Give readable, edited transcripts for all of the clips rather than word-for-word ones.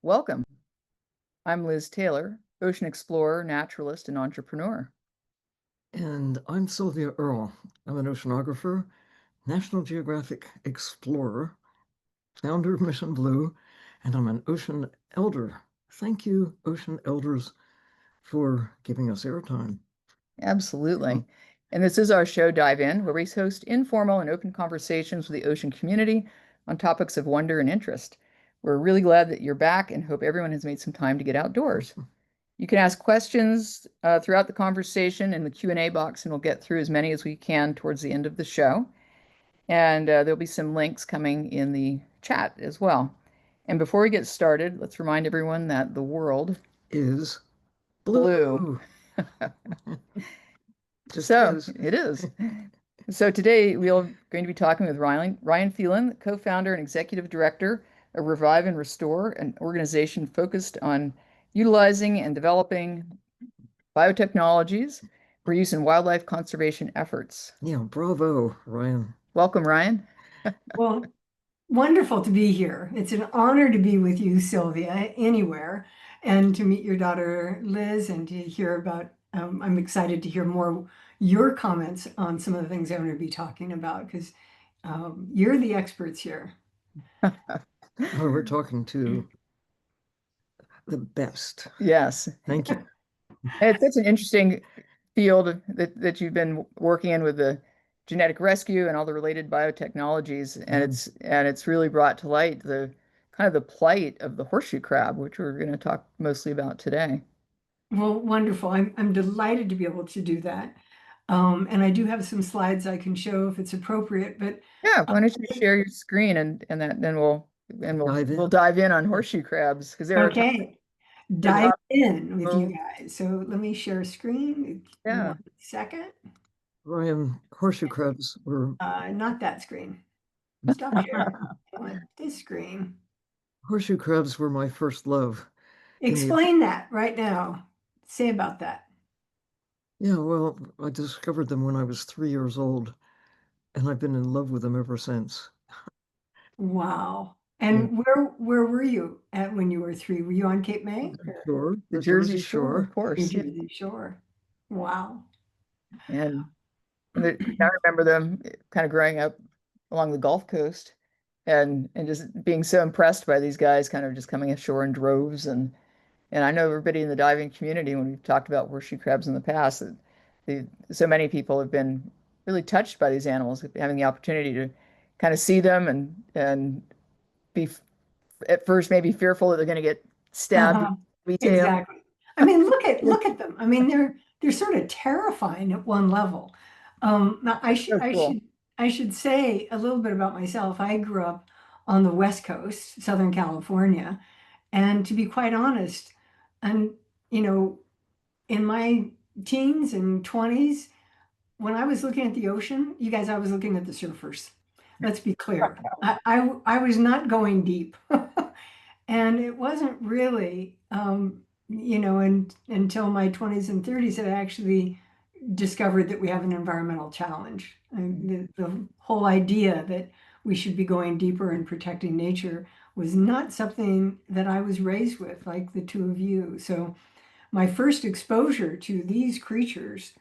Welcome. I'm Liz Taylor, ocean explorer, naturalist, and entrepreneur. And I'm Sylvia Earle. I'm an oceanographer, National Geographic explorer, founder of Mission Blue, and I'm an ocean elder. Thank you, ocean elders, for giving us airtime. Absolutely. And this is our show, Dive In, where we host informal and open conversations with the ocean community on topics of wonder and interest. We're really glad that you're back and hope everyone has made some time to get outdoors. You can ask questions throughout the conversation in the Q&A box, and we'll get through as many as we can towards the end of the show. And there'll be some links coming in the chat as well. And before we get started, let's remind everyone that the world Is blue. Just So is. it is. So today we are going to be talking with Ryan Phelan, co-founder and executive director of Revive and Restore, an organization focused on utilizing and developing biotechnologies for use in wildlife conservation efforts. Yeah, bravo, Ryan. Welcome, Ryan. Well, wonderful to be here. It's an honor to be with you, Sylvia, anywhere, and to meet your daughter, Liz, and to hear about, I'm excited to hear more your comments on some of the things I'm going to be talking about, because you're the experts here. We're talking to the best. Yes. Thank you. It's such an interesting field that you've been working in with the genetic rescue and all the related biotechnologies, and it's really brought to light the kind of the plight of the horseshoe crab, which we're going to talk mostly about today. Well, wonderful. I'm delighted to be able to do that. And I do have some slides I can show if it's appropriate, but Yeah, why don't you share your screen and then we'll dive in on horseshoe crabs because they're okay. Dive in with you guys. So let me share a screen. Yeah. 1 second. Ryan, horseshoe crabs were Not that screen. Stop sharing. I want this screen. horseshoe crabs were my first love. Explain that right now. Say about that. Yeah, well, I discovered them when I was 3 years old, and I've been in love with them ever since. Wow. And where were you at when you were 3? Were you on Cape May? Sure, The Jersey Shore, of course. The Jersey Shore. Wow. And I remember them kind of growing up along the Gulf Coast and just being so impressed by these guys kind of just coming ashore in droves. And I know everybody in the diving community, when we've talked about horseshoe crabs in the past, that so many people have been really touched by these animals, having the opportunity to kind of see them and be at first maybe fearful that they're going to get stabbed. Exactly. I mean, look at them. I mean, they're sort of terrifying at one level. Now I should say a little bit about myself. I grew up on the West Coast, Southern California, and to be quite honest, and in my teens and 20s, when I was looking at the ocean, you guys, I was looking at the surfers. Let's be clear. I was not going deep. And it wasn't really, until my 20s and 30s that I actually discovered that we have an environmental challenge. The whole idea that we should be going deeper and protecting nature was not something that I was raised with, like the two of you. So my first exposure to these creatures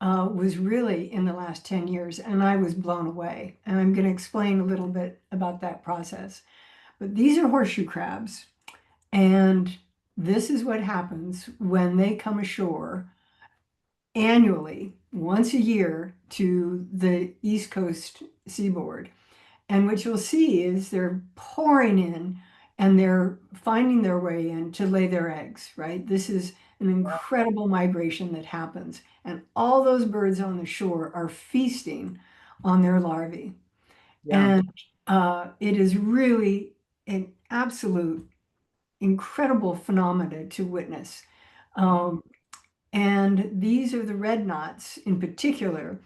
was really in the last 10 years, and I was blown away. And I'm going to explain a little bit about that process. But these are horseshoe crabs, and this is what happens when they come ashore annually, once a year, to the East Coast seaboard. And what you'll see is they're pouring in and they're finding their way in to lay their eggs, right? This is an incredible migration that happens. And all those birds on the shore are feasting on their larvae. Yeah. And it is really an absolute incredible phenomena to witness. And these are the red knots in particular.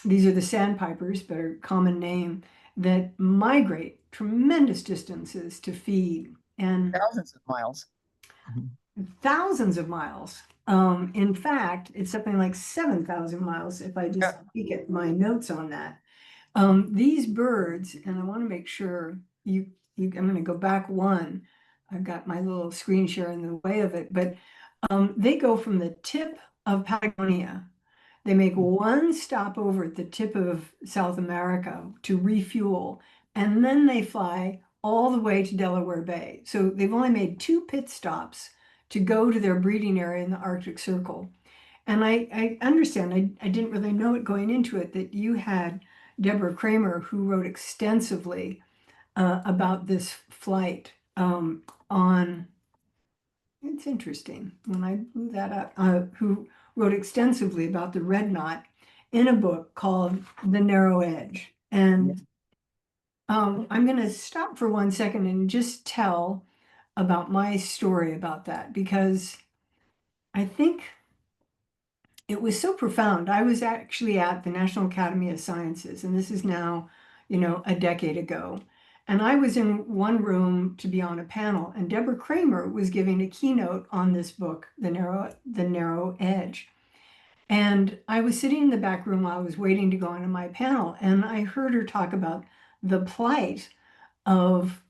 These are the sandpipers, but are common name, that migrate tremendous distances to feed, and thousands of miles. Thousands of miles. In fact, it's something like 7,000 miles if I just peek at my notes on that. These birds, and I want to make sure I'm going to go back one. I've got my little screen share in the way of it, but they go from the tip of Patagonia. They make one stop over at the tip of South America to refuel, and then they fly all the way to Delaware Bay. So they've only made 2 pit stops to go to their breeding area in the Arctic Circle. And I understand, I didn't really know it going into it, that you had Deborah Kramer, who wrote extensively about this flight on, it's interesting when I blew that up, who wrote extensively about the red knot in a book called The Narrow Edge. And I'm going to stop for 1 second and just tell about my story about that, because I think it was so profound. I was actually at the National Academy of Sciences, and this is now, a decade ago. And I was in one room to be on a panel, and Deborah Kramer was giving a keynote on this book, The Narrow Edge. And I was sitting in the back room while I was waiting to go on to my panel, and I heard her talk about the plight of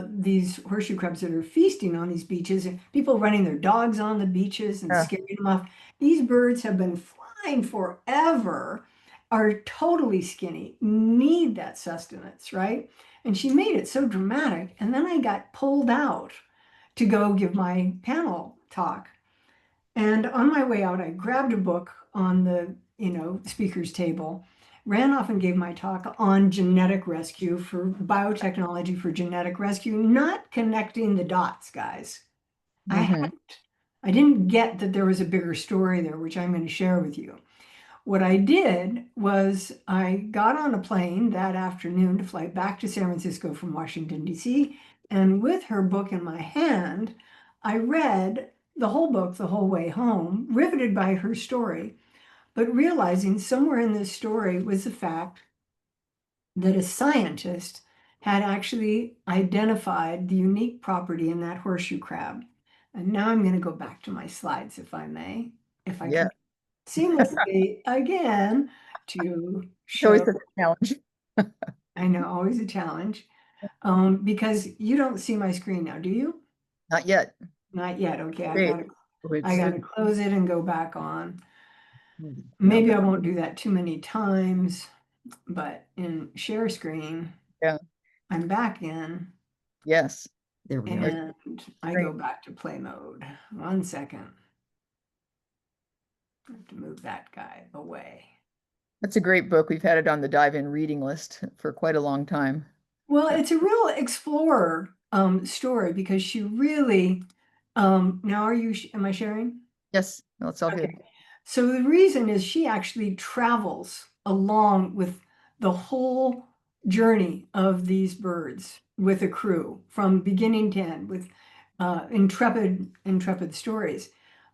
these horseshoe crabs that are feasting on these beaches, and people running their dogs on the beaches and scaring them off. These birds have been flying forever, are totally skinny, need that sustenance, right? And she made it so dramatic. And then I got pulled out to go give my panel talk. And on my way out, I grabbed a book on the, speaker's table, ran off and gave my talk on genetic rescue, for biotechnology for genetic rescue, not connecting the dots, guys. I didn't get that there was a bigger story there, which I'm going to share with you. What I did was I got on a plane that afternoon to fly back to San Francisco from Washington, D.C. And with her book in my hand, I read the whole book the whole way home, riveted by her story, but realizing somewhere in this story was the fact that a scientist had actually identified the unique property in that horseshoe crab. And now I'm going to go back to my slides, if I may, if I can seamlessly again to It's always show. a challenge. I know, always a challenge, because you don't see my screen now, do you? Not yet. Not yet. Okay, Great. I gotta close it and go back on. No, Maybe but I won't do that too many times, but in share screen, yeah. I'm back in, Yes. There we go. and I go back to play mode. 1 second. I have to move that guy away. That's a great book. We've had it on the dive-in reading list for quite a long time. Well, it's a real explorer story, because she really, now am I sharing? Yes, no, it's all good. Okay. So the reason is she actually travels along with the whole journey of these birds with a crew from beginning to end, with intrepid stories.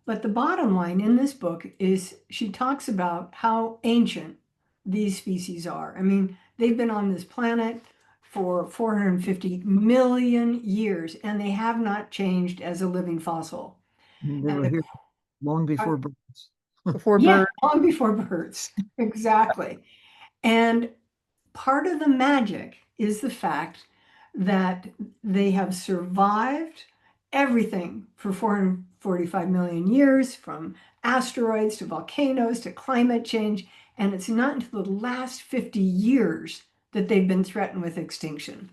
But the bottom line in this book is she talks about how ancient these species are. I mean, they've been on this planet for 450 million years, and they have not changed as a living fossil. They And were here long before birds. Before yeah, birds. long before birds. Exactly. And part of the magic is the fact that they have survived everything for 445 million years, from asteroids to volcanoes to climate change. And it's not until the last 50 years that they've been threatened with extinction.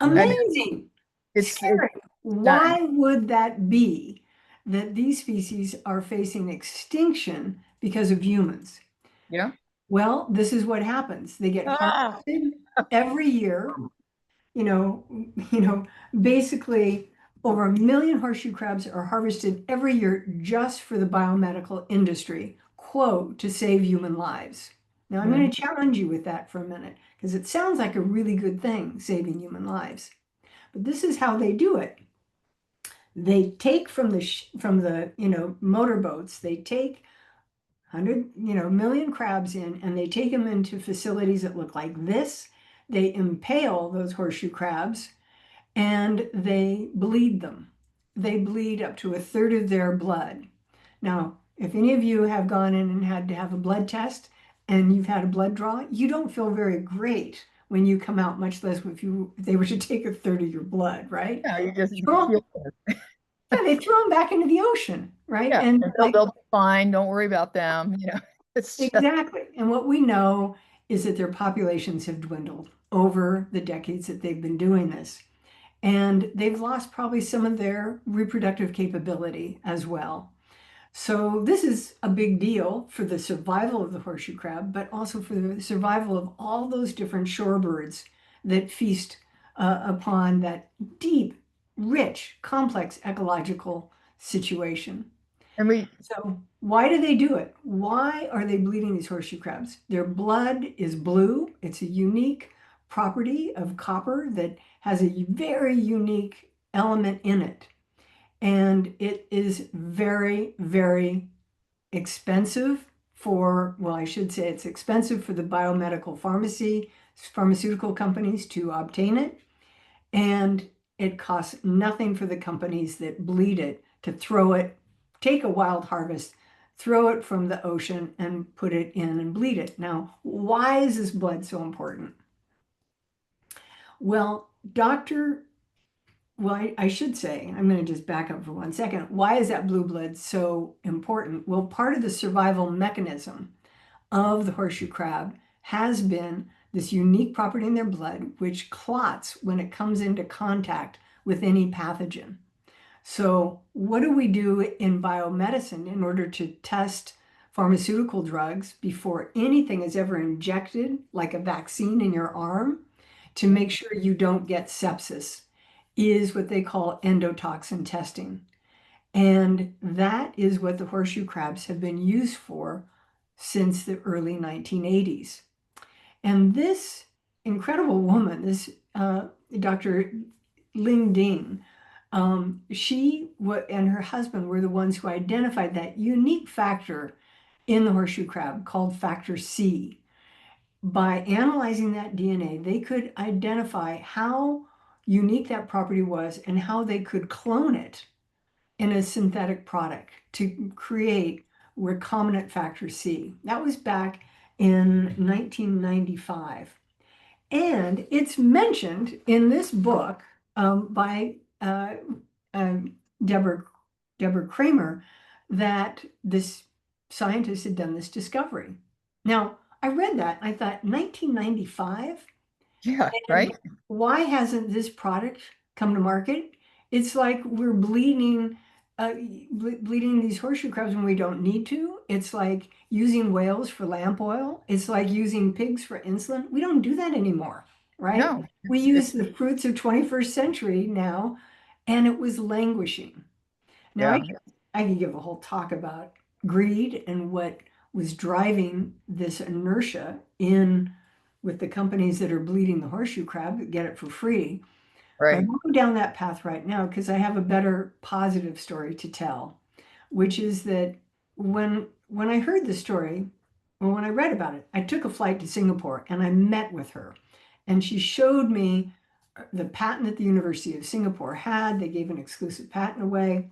Amazing. It's Scary. Why would that be, that these species are facing extinction because of humans? yeah. Well, this is what happens. They get harvested every year. You know, basically over 1 million horseshoe crabs are harvested every year just for the biomedical industry, quote, to save human lives. Now, I'm going to challenge you with that for a minute, because it sounds like a really good thing, saving human lives. But this is how they do it. They take from the motorboats, they take 100 million crabs in, and they take them into facilities that look like this. They impale those horseshoe crabs, and they bleed them. They bleed up to 1/3 of their blood. Now, if any of you have gone in and had to have a blood test and you've had a blood draw, you don't feel very great when you come out, much less if they were to take a third of your blood, right? Yeah, you just Throw- feel yeah, they throw them back into the ocean, right? yeah, And and like they'll be fine. Don't worry about them. It's just exactly. And what we know is that their populations have dwindled over the decades that they've been doing this. And they've lost probably some of their reproductive capability as well. So this is a big deal for the survival of the horseshoe crab, but also for the survival of all those different shorebirds that feast upon that deep, rich, complex ecological situation. and we So why do they do it? Why are they bleeding these horseshoe crabs? Their blood is blue. It's a unique property of copper that has a very unique element in it. And it is very, very expensive for, well, I should say it's expensive for the biomedical pharmaceutical companies to obtain it. And it costs nothing for the companies that bleed it to throw it, take a wild harvest, throw it from the ocean and put it in and bleed it. Now, why is this blood so important? Well, I should say, I'm going to just back up for 1 second. Why is that blue blood so important? Well, part of the survival mechanism of the horseshoe crab has been this unique property in their blood, which clots when it comes into contact with any pathogen. So, what do we do in biomedicine in order to test pharmaceutical drugs before anything is ever injected, like a vaccine in your arm, to make sure you don't get sepsis? Is what they call endotoxin testing. And that is what the horseshoe crabs have been used for since the early 1980s. And this incredible woman, this Dr. Ling Ding, she and her husband were the ones who identified that unique factor in the horseshoe crab called factor C. By analyzing that DNA, they could identify how unique that property was and how they could clone it in a synthetic product to create recombinant factor C. That was back in 1995. And it's mentioned in this book by Deborah Kramer that this scientist had done this discovery. Now, I read that. I thought 1995? yeah, And right? why hasn't this product come to market? It's like we're bleeding these horseshoe crabs when we don't need to. It's like using whales for lamp oil. It's like using pigs for insulin. We don't do that anymore, right? No, We it's use the fruits of 21st century now, and it was languishing. Now, yeah, I can give a whole talk about greed and what was driving this inertia in with the companies that are bleeding the horseshoe crab that get it for free. But I right. won't go down that path right now because I have a better positive story to tell, which is that when I heard the story, or when I read about it, I took a flight to Singapore and I met with her. And she showed me the patent that the University of Singapore had. They gave an exclusive patent away.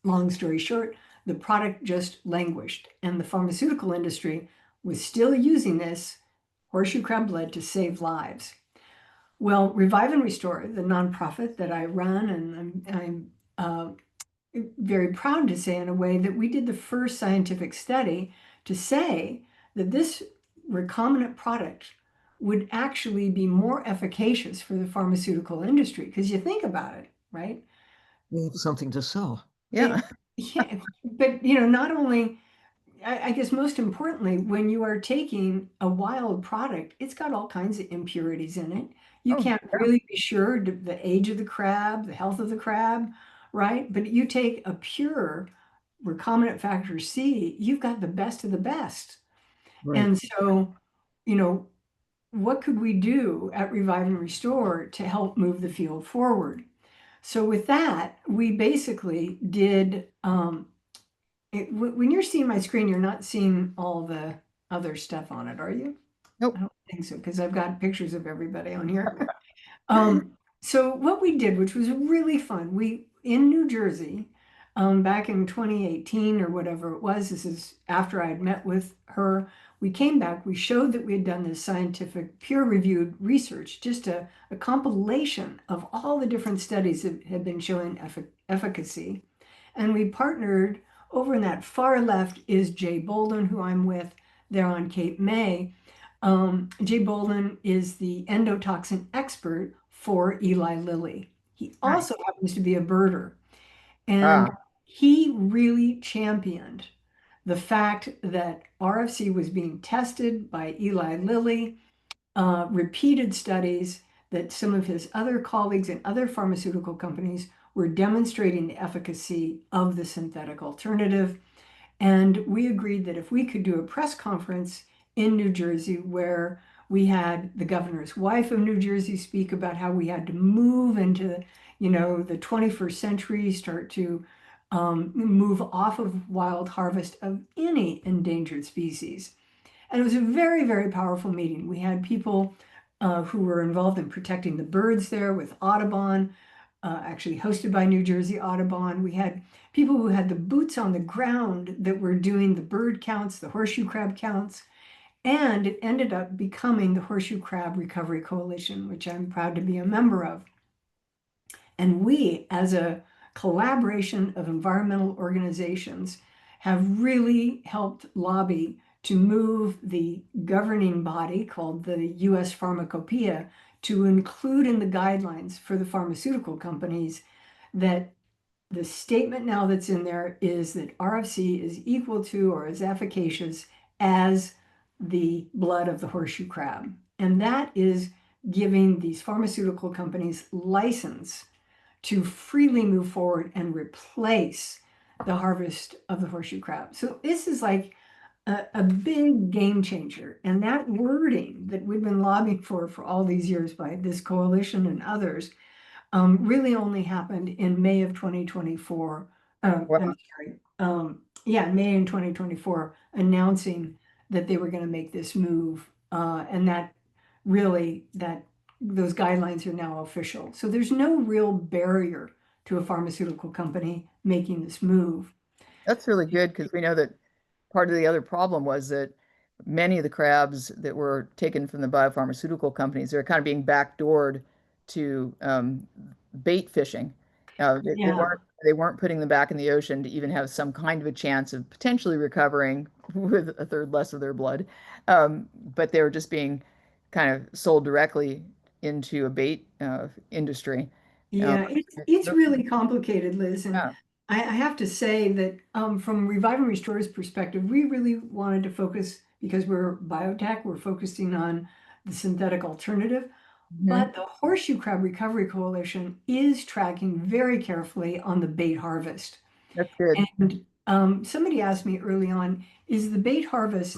Long story short, the product just languished, and the pharmaceutical industry was still using this horseshoe crab blood to save lives. Well, Revive and Restore, the nonprofit that I run, and I'm very proud to say, in a way, that we did the first scientific study to say that this recombinant product would actually be more efficacious for the pharmaceutical industry. Because you think about it, right? We have something to sell. Yeah. Yeah, but not only, I guess most importantly, when you are taking a wild product, it's got all kinds of impurities in it. You Oh, can't yeah. really be sure the age of the crab, the health of the crab, right? But you take a pure recombinant factor C, you've got the best of the best. Right. And so, you know, what could we do at Revive and Restore to help move the field forward? So with that, we basically did when you're seeing my screen, you're not seeing all the other stuff on it, are you? I Nope. don't think so, because I've got pictures of everybody on here. So what we did, which was really fun, we in New Jersey, back in 2018 or whatever it was. This is after I had met with her. We came back, we showed that we had done this scientific peer-reviewed research, just a compilation of all the different studies that had been showing efficacy. And we partnered over in that far left is Jay Bolden, who I'm with there on Cape May. Jay Bolden is the endotoxin expert for Eli Lilly. He also happens to be a birder. And Ah, he really championed the fact that RFC was being tested by Eli Lilly, repeated studies that some of his other colleagues in other pharmaceutical companies were demonstrating the efficacy of the synthetic alternative. And we agreed that if we could do a press conference in New Jersey where we had the governor's wife of New Jersey speak about how we had to move into, the 21st century, start to move off of wild harvest of any endangered species. And it was a very, very powerful meeting. We had people who were involved in protecting the birds there with Audubon, actually hosted by New Jersey Audubon. We had people who had the boots on the ground that were doing the bird counts, the horseshoe crab counts, and it ended up becoming the Horseshoe Crab Recovery Coalition, which I'm proud to be a member of. And we, as a collaboration of environmental organizations, have really helped lobby to move the governing body called the US Pharmacopoeia to include in the guidelines for the pharmaceutical companies that the statement now that's in there is that RFC is equal to or as efficacious as the blood of the horseshoe crab. And that is giving these pharmaceutical companies license to freely move forward and replace the harvest of the horseshoe crab. So this is like a big game changer. And that wording that we've been lobbying for all these years by this coalition and others really only happened in May of 2024. I'm well, sorry. Yeah, May in 2024, announcing that they were going to make this move. And that really, those guidelines are now official. So there's no real barrier to a pharmaceutical company making this move. that's really good because we know that part of the other problem was that many of the crabs that were taken from the biopharmaceutical companies, they're kind of being backdoored to bait fishing. Yeah. They weren't putting them back in the ocean to even have some kind of a chance of potentially recovering with a third less of their blood. But they were just being kind of sold directly into a bait industry. Um, Yeah, it's really complicated, Liz, and yeah, I have to say that from Revive and Restore's perspective, we really wanted to focus because we're biotech, we're focusing on the synthetic alternative, mhm, but the Horseshoe Crab Recovery Coalition is tracking very carefully on the bait harvest. that's good. And somebody asked me early on, is the bait harvest,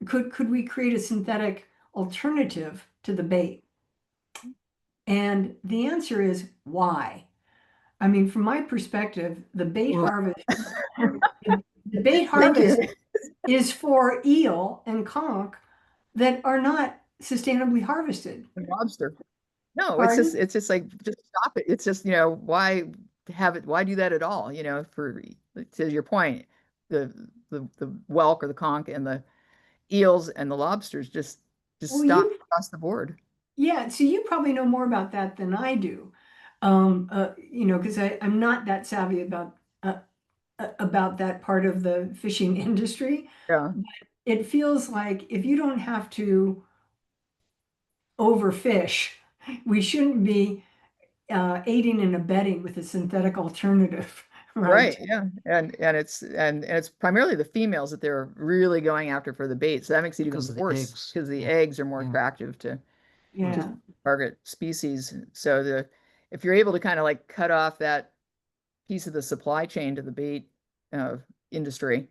could we create a synthetic alternative to the bait? And the answer is why? I mean, from my perspective, Well, the bait Thank you. harvest is for eel and conch that are not sustainably harvested. Lobster. No, Pardon? it's just like just stop it. It's just, why have it, why do that at all? To your point, the whelk or the conch and the eels and the lobsters just Well, stop across the board. yeah, so you probably know more about that than I do. Because I'm not that savvy about that part of the fishing industry. Yeah. It feels like if you don't have to overfish, we shouldn't be aiding and abetting with a synthetic alternative, right? Right. Yeah. And it's primarily the females that they're really going after for the bait. So that makes it even because of the worse eggs. because the Yeah, eggs are more yeah, attractive to Yeah. target species. So if you're able to kind of like cut off that piece of the supply chain to the bait uh, industry,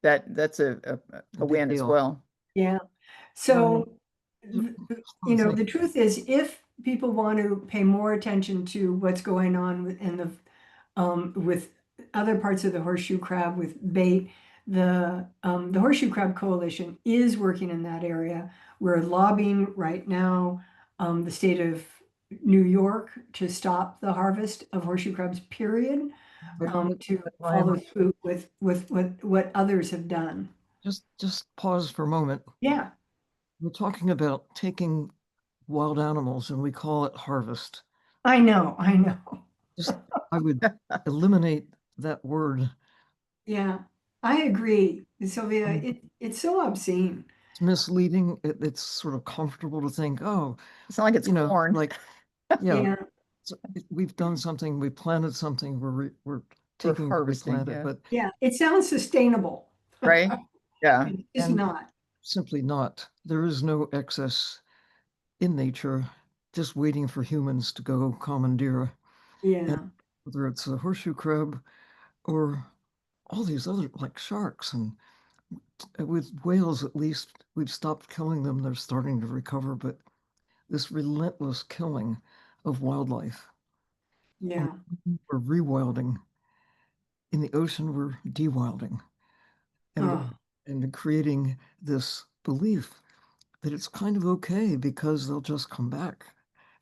that's a a big win as deal. well. Yeah. Um, So, so- oh, sorry. the truth is, if people want to pay more attention to what's going on with other parts of the horseshoe crab with bait, the Horseshoe Crab Coalition is working in that area. We're lobbying right now the state of New York to stop the harvest of horseshoe crabs, period. to Ryan, follow through with what others have done. just pause for a moment. Yeah, We're talking about taking wild animals and we call it harvest. I know. Just, I would eliminate that word. Yeah, I agree, Sylvia. It's so obscene. It's misleading. It's sort of comfortable to think, oh, It's not like it's corn. like, yeah, Yeah, we've done something, we planted something, we're taking what we harvesting, planted, yeah. but yeah. It sounds sustainable. right? Yeah. It's just And not. simply not. There is no excess in nature, just waiting for humans to go commandeer. Yeah, And whether it's a horseshoe crab or all these other, like sharks, and with whales, at least we've stopped killing them. They're starting to recover, but this relentless killing of wildlife. yeah. We're rewilding. In the ocean, we're dewilding. And Oh, and creating this belief that it's kind of okay because they'll just come back.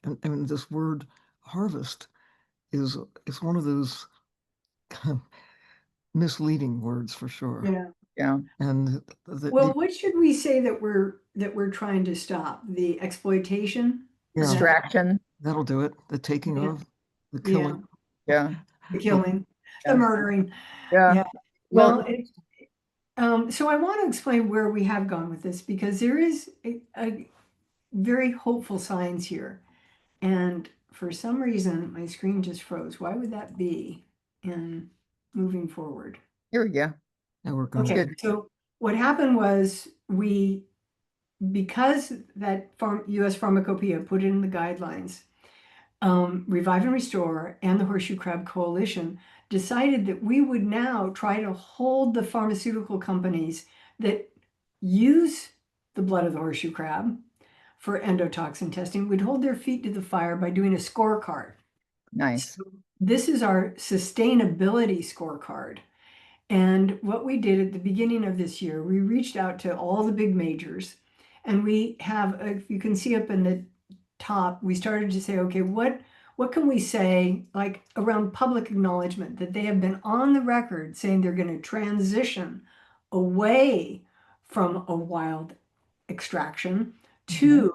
And this word harvest is one of those kind of misleading words for sure. yeah. Yeah. And Well, what should we say that we're trying to stop? The exploitation? yeah, Extraction. that'll do it. The taking Yeah, of, the yeah. killing. Yeah. The killing, the Yeah. murdering. Yeah. Yeah. Well, So I want to explain where we have gone with this because there is a very hopeful signs here. And for some reason, my screen just froze. Why would that be in moving forward? here we go. Now we're going. Okay, Good. so what happened was because that US Pharmacopoeia put it in the guidelines, Revive and Restore and the Horseshoe Crab Coalition decided that we would now try to hold the pharmaceutical companies that use the blood of the horseshoe crab for endotoxin testing, we'd hold their feet to the fire by doing a scorecard. Nice. So this is our sustainability scorecard. And what we did at the beginning of this year, we reached out to all the big majors, and we have, if you can see up in the top, we started to say, okay, what can we say like around public acknowledgement that they have been on the record saying they're going to transition away from a wild extraction to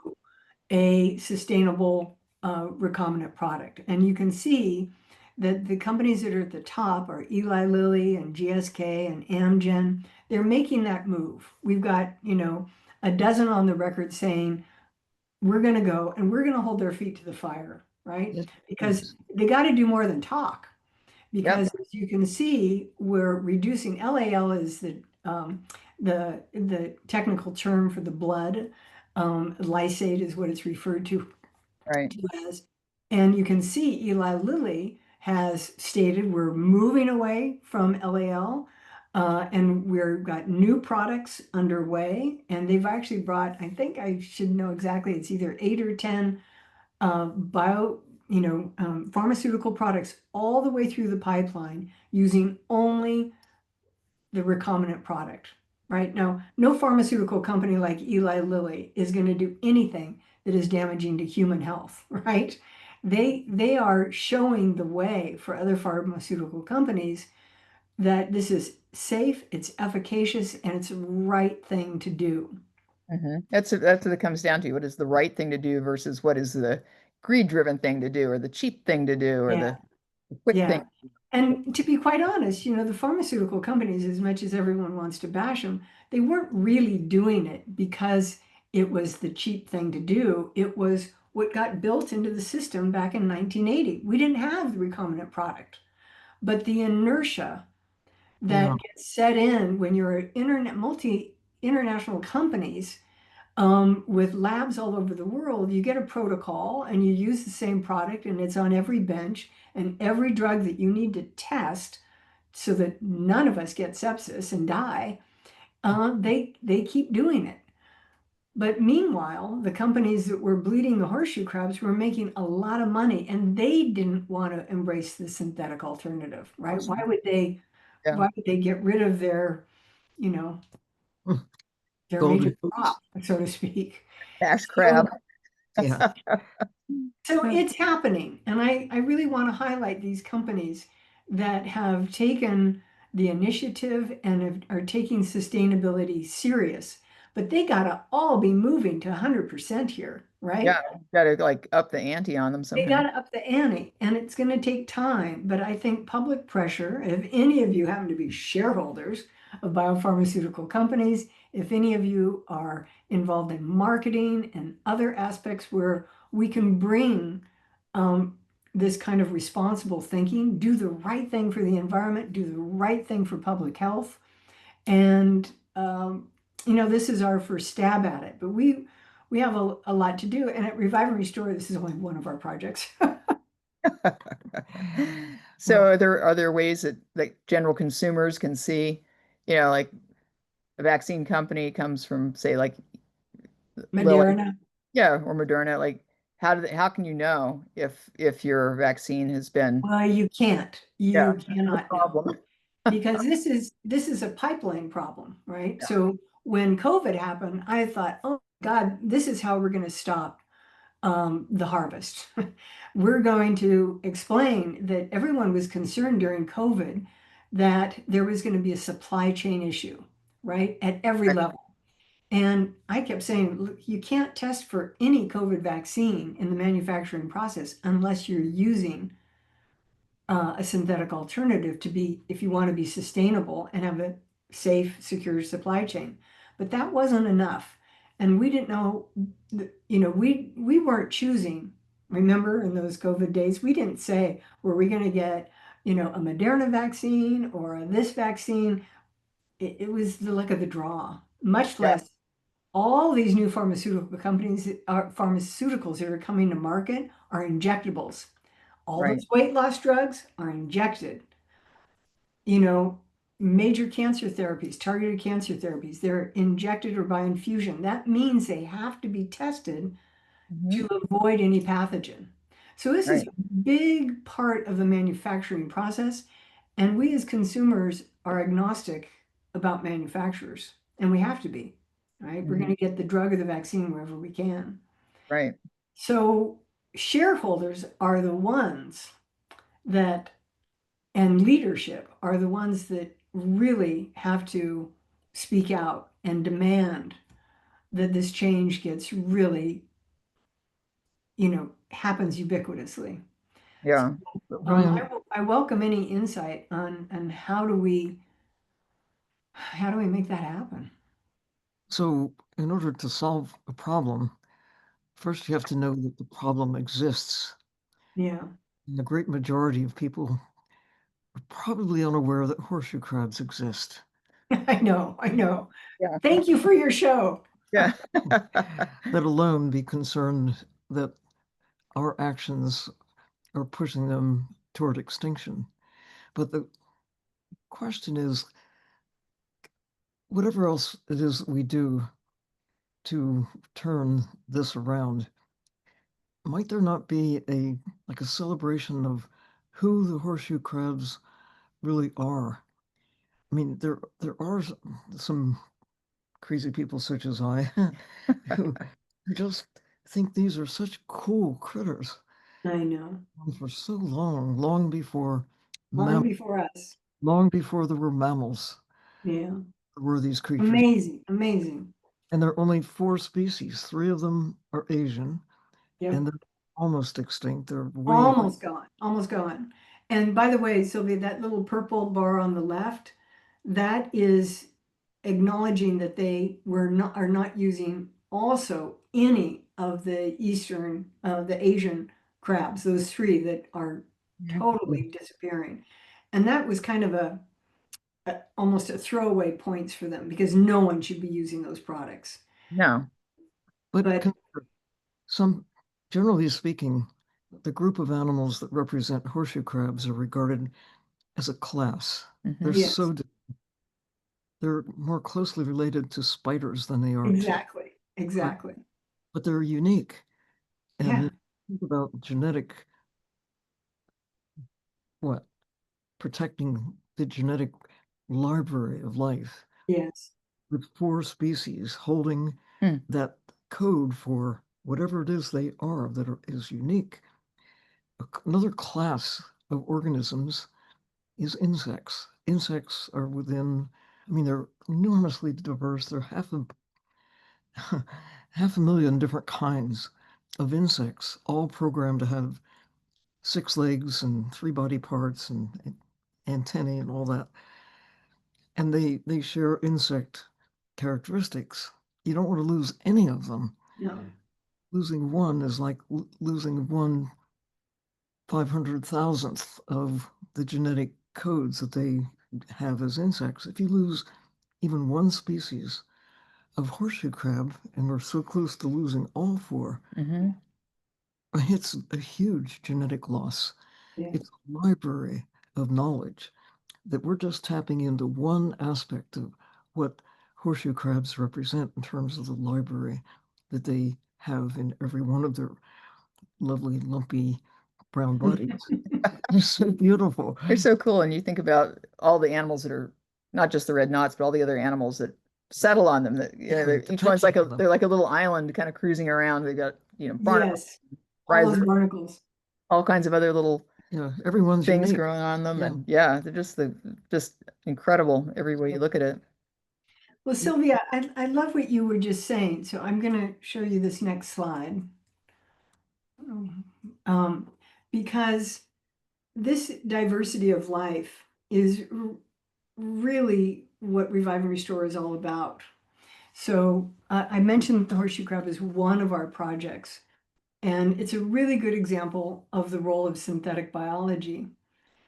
a sustainable recombinant product. And you can see that the companies that are at the top are Eli Lilly and GSK and Amgen. They're making that move. We've got, a dozen on the record saying, we're going to go and we're going to hold their feet to the fire, right? Because they got to do more than talk. Because as you can see, we're reducing LAL is the technical term for the blood. Lysate is what it's referred to Right. as. And you can see Eli Lilly has stated we're moving away from LAL. And we've got new products underway, and they've actually brought, I think I should know exactly, it's either 8 or 10 pharmaceutical products all the way through the pipeline using only the recombinant product. Right now, no pharmaceutical company like Eli Lilly is going to do anything that is damaging to human health, right? They are showing the way for other pharmaceutical companies that this is safe, it's efficacious, and it's the right thing to do. That's what it comes down to. What is the right thing to do versus what is the greed-driven thing to do, or the cheap thing to do, or Yeah. the quick Yeah. thing. And to be quite honest, the pharmaceutical companies, as much as everyone wants to bash them, they weren't really doing it because it was the cheap thing to do. It was what got built into the system back in 1980. We didn't have the recombinant product, but the inertia that gets set in when you're international companies with labs all over the world, you get a protocol and you use the same product and it's on every bench, and every drug that you need to test so that none of us get sepsis and die, they keep doing it. But meanwhile, the companies that were bleeding the horseshoe crabs were making a lot of money, and they didn't want to embrace the synthetic alternative, right? Awesome. Why would they get rid of their, you know, their major crop, so to speak? Cash crab. So it's happening. And I really want to highlight these companies that have taken the initiative and are taking sustainability serious. But they gotta all be moving to 100% here, Yeah, right? gotta like up the ante on them They somehow. gotta up the ante, and it's gonna take time. But I think public pressure, if any of you happen to be shareholders of biopharmaceutical companies, if any of you are involved in marketing and other aspects where we can bring this kind of responsible thinking, do the right thing for the environment, do the right thing for public health, and this is our first stab at it. But we have a lot to do. And at Revive and Restore, this is only one of our projects. So are there ways that like general consumers can see, like a vaccine company comes from, say, like Lilly, Moderna. yeah, or Moderna, like how can you know if your vaccine has been, Well, you can't. yeah, You the cannot know problem. because this is a pipeline problem, right? Yeah, So when COVID happened, I thought, oh God, this is how we're going to stop the harvest. We're going to explain that everyone was concerned during COVID that there was going to be a supply chain issue, right, at every right. level. And I kept saying, look, you can't test for any COVID vaccine in the manufacturing process unless you're using a synthetic alternative to be, if you want to be sustainable and have a safe, secure supply chain. But that wasn't enough. And we didn't know, we weren't choosing. Remember in those COVID days, we didn't say, were we going to get, a Moderna vaccine or this vaccine? It was the luck of the draw, much Yeah, less all these new pharmaceuticals that are coming to market are injectables. All right. those weight loss drugs are injected. You know, major cancer therapies, targeted cancer therapies, they're injected or by infusion. That means they have to be tested Hmm. to avoid any pathogen. So this is Right. a big part of the manufacturing process. And we as consumers are agnostic about manufacturers, and we have to be, right? We're Hmm. going to get the drug or the vaccine wherever we can. Right. So shareholders are the ones that, and leadership are the ones that really have to speak out and demand that this change gets really, happens ubiquitously. So, Yeah. But Brian, I welcome any insight on how do we make that happen? so in order to solve a problem, first you have to know that the problem exists. Yeah, And the great majority of people are probably unaware that horseshoe crabs exist, I know, I know. Yeah. Thank you for your show. Yeah. let alone be concerned that our actions are pushing them toward extinction. But the question is, whatever else it is that we do to turn this around, might there not be a celebration of who the horseshoe crabs really are? I mean, there are some crazy people such as I who just think these are such cool critters. I know. For so long, long before Long mam before us. long before there were mammals, Yeah. there were these creatures. Amazing, amazing. And there are only 4 species. 3 of them are Asian, Yep. and they're almost extinct. They're way Almost gone, almost gone. And by the way, Sylvia, that little purple bar on the left, that is acknowledging that they are not using also any of the Asian crabs, those three that are totally disappearing. And that was kind of almost a throwaway points for them because no one should be using those products. No. but But some generally speaking, the group of animals that represent horseshoe crabs are regarded as a class. They're Hmm. yes, so they're more closely related to spiders than they are to, exactly, but exactly. but they're unique. Yeah, And think about genetic what protecting the genetic library of life yes, with 4 species holding Hmm. that code for whatever it is they is unique. Another class of organisms is insects. Insects are within, I mean, they're enormously diverse. They're half a million different kinds of insects, all programmed to have 6 legs and 3 body parts and antennae and all that. And they share insect characteristics. You don't want to lose any of them. No. Losing one is like losing 1/500,000th of the genetic codes that they have as insects. If you lose even one species of horseshoe crab, and we're so close to losing all 4, Mm-hmm. it's a huge genetic loss. Yeah. It's a library of knowledge that we're just tapping into one aspect of what horseshoe crabs represent in terms of the library that they have in every one of their lovely, lumpy brown bodies. They're so beautiful. They're so cool. And you think about all the animals that are not just the red knots, but all the other animals that settle on them. That Yeah, each one's like protection for them. they're like a little island kind of cruising around. They got barnacles, Yes, all those risers, barnacles. all kinds of other little Yeah, everyone's things unique. growing on them, Yeah. and they're just incredible every way you look at it. Well, Sylvia, I love what you were just saying. So I'm going to show you this next slide. Because this diversity of life is really what Revive and Restore is all about. So I mentioned the horseshoe crab is one of our projects, and it's a really good example of the role of synthetic biology.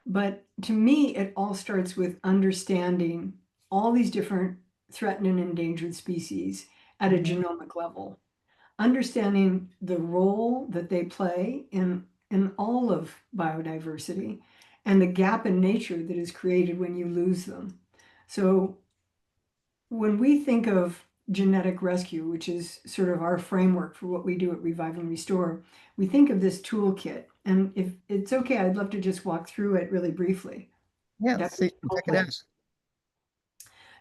But to me, it all starts with understanding all these different threatened and endangered species at a genomic level, understanding the role that they play in all of biodiversity and the gap in nature that is created when you lose them. So when we think of genetic rescue, which is sort of our framework for what we do at Revive and Restore, we think of this toolkit. And if it's okay, I'd love to just walk through it really briefly. Yeah, let's see. Check it out.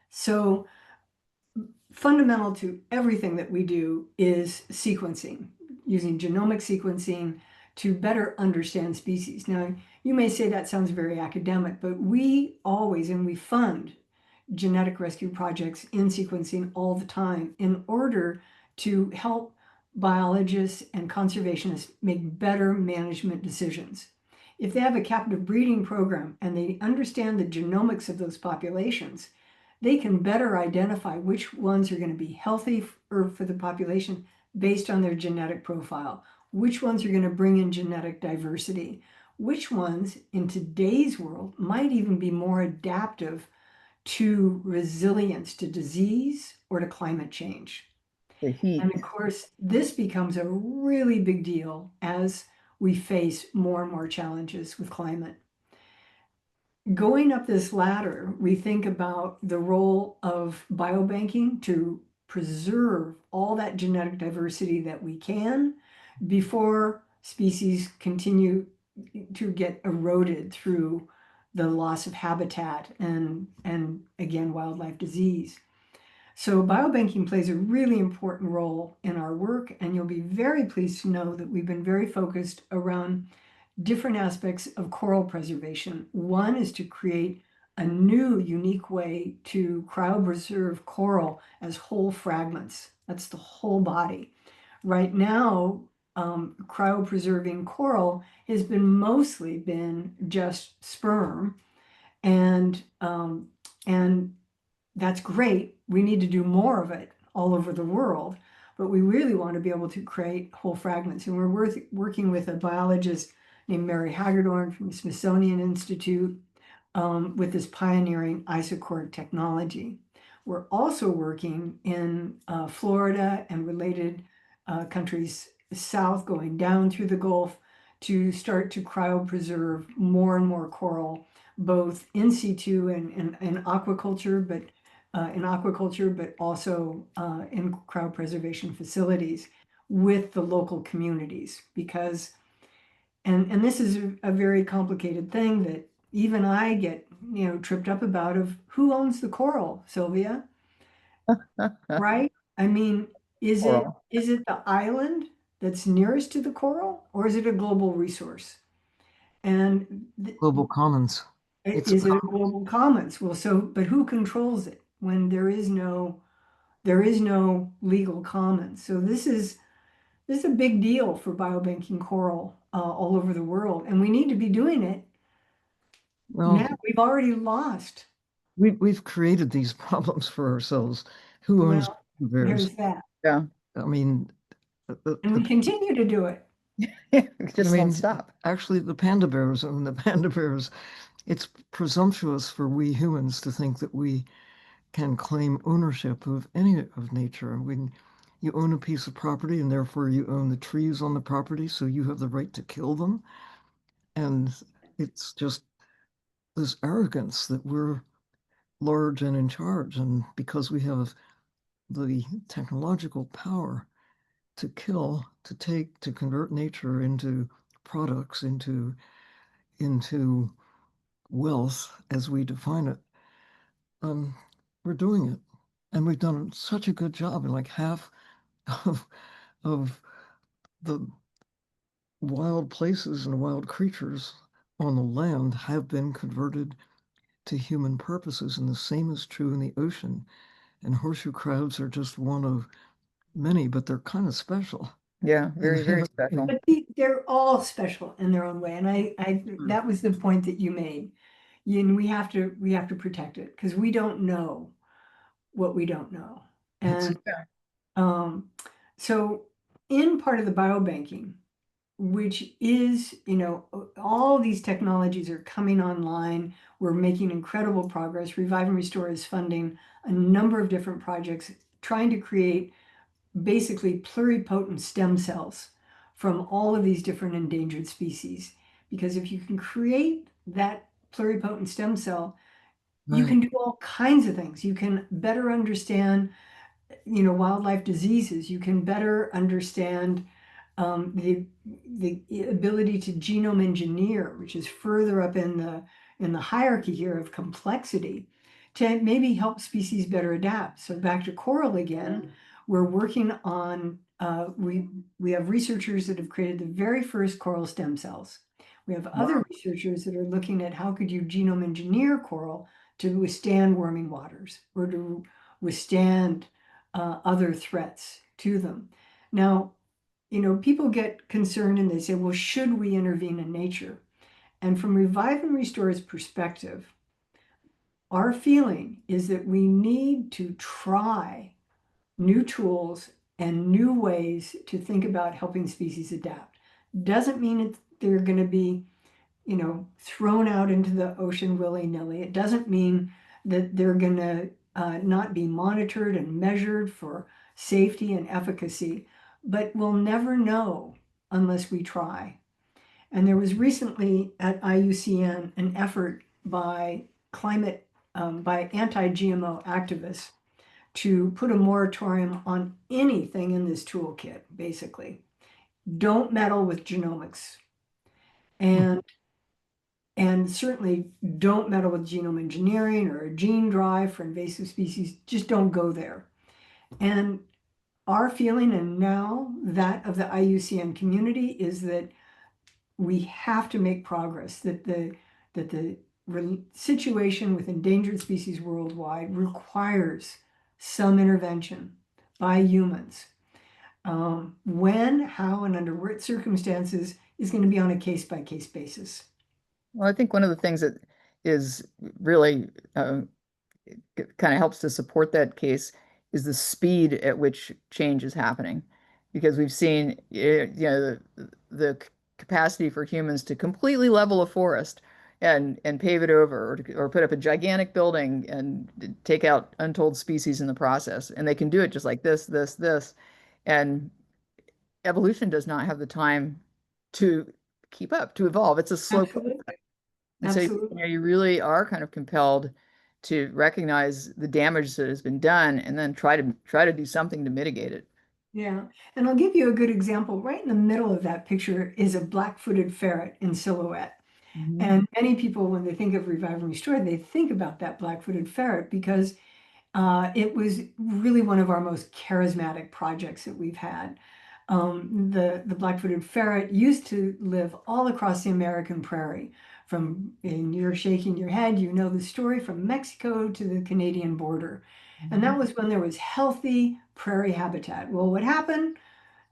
So fundamental to everything that we do is sequencing, using genomic sequencing to better understand species. Now, you may say that sounds very academic, but we always, and we fund genetic rescue projects in sequencing all the time in order to help biologists and conservationists make better management decisions. If they have a captive breeding program and they understand the genomics of those populations, they can better identify which ones are going to be healthy for the population based on their genetic profile, which ones are going to bring in genetic diversity, which ones in today's world might even be more adaptive to resilience to disease or to climate change. The heat. And of course, this becomes a really big deal as we face more and more challenges with climate. Going up this ladder, we think about the role of biobanking to preserve all that genetic diversity that we can before species continue to get eroded through the loss of habitat and again, wildlife disease. So biobanking plays a really important role in our work, and you'll be very pleased to know that we've been very focused around different aspects of coral preservation. One is to create a new, unique way to cryopreserve coral as whole fragments. That's the whole body. Right now, cryopreserving coral has mostly been just sperm, and that's great. We need to do more of it all over the world, but we really want to be able to create whole fragments. And we're working with a biologist named Mary Hagedorn from the Smithsonian Institute with this pioneering isochord technology. We're also working in Florida and related countries south, going down through the Gulf to start to cryopreserve more and more coral, both in situ and in aquaculture, but also in cryopreservation facilities with the local communities, because and this is a very complicated thing that even I get tripped up about, of who owns the coral, Sylvia, right? I mean, is it Coral. the island that's nearest to the coral, or is it a global resource? And Global commons. Is it a global commons? Well, but who controls it when there is no legal commons? So this is a big deal for biobanking coral all over the world, and we need to be doing it now. We've already lost. We've created these problems for ourselves. Who owns Well, bears? there's that. Yeah. I mean, And we continue to do it. Just won't stop. Actually, the panda bears own the panda bears. It's presumptuous for we humans to think that we can claim ownership of any of nature. When you own a piece of property and therefore you own the trees on the property, so you have the right to kill them. And it's just this arrogance that we're large and in charge. And because we have the technological power to kill, to take, to convert nature into products, into wealth as we define it, we're doing it. And we've done such a good job. And like half of the wild places and wild creatures on the land have been converted to human purposes. And the same is true in the ocean. And horseshoe crabs are just one of many, but they're kind of special. Yeah, very, very special. But they're all special in their own way. And that was the point that you made. And we have to protect it because we don't know what we don't know. And so in part of the biobanking, which is, all these technologies are coming online. We're making incredible progress. Revive and Restore is funding a number of different projects trying to create basically pluripotent stem cells from all of these different endangered species. Because if you can create that pluripotent stem cell, you can do all kinds of things. You can better understand, wildlife diseases. You can better understand the ability to genome engineer, which is further up in the hierarchy here of complexity, to maybe help species better adapt. So back to coral again, we're working on, we have researchers that have created the very first coral stem cells. We have other researchers that are looking at how could you genome engineer coral to withstand warming waters or to withstand other threats to them. Now, people get concerned and they say, well, should we intervene in nature? And from Revive and Restore's perspective, our feeling is that we need to try new tools and new ways to think about helping species adapt. Doesn't mean they're going to be, thrown out into the ocean willy-nilly. It doesn't mean that they're going to not be monitored and measured for safety and efficacy, but we'll never know unless we try. And there was recently at IUCN an effort by by anti-GMO activists to put a moratorium on anything in this toolkit, basically. Don't meddle with genomics. And certainly don't meddle with genome engineering or a gene drive for invasive species. Just don't go there. And our feeling, and now that of the IUCN community, is that we have to make progress, that the situation with endangered species worldwide requires some intervention by humans. When, how, and under what circumstances is going to be on a case-by-case basis. Well, I think one of the things that is really kind of helps to support that case is the speed at which change is happening, because we've seen the capacity for humans to completely level a forest and pave it over, or put up a gigantic building and take out untold species in the process, and they can do it just like this, and evolution does not have the time to keep up, to evolve. It's a slow process. And so you really are kind of compelled to recognize the damage that has been done and then try to do something to mitigate it. Yeah, and I'll give you a good example. Right in the middle of that picture is a black-footed ferret in silhouette. And many people, when they think of Revive and Restore, they think about that black-footed ferret because it was really one of our most charismatic projects that we've had. The black-footed ferret used to live all across the American prairie. And you're shaking your head, you know the story, from Mexico to the Canadian border. And that was when there was healthy prairie habitat. Well, what happened?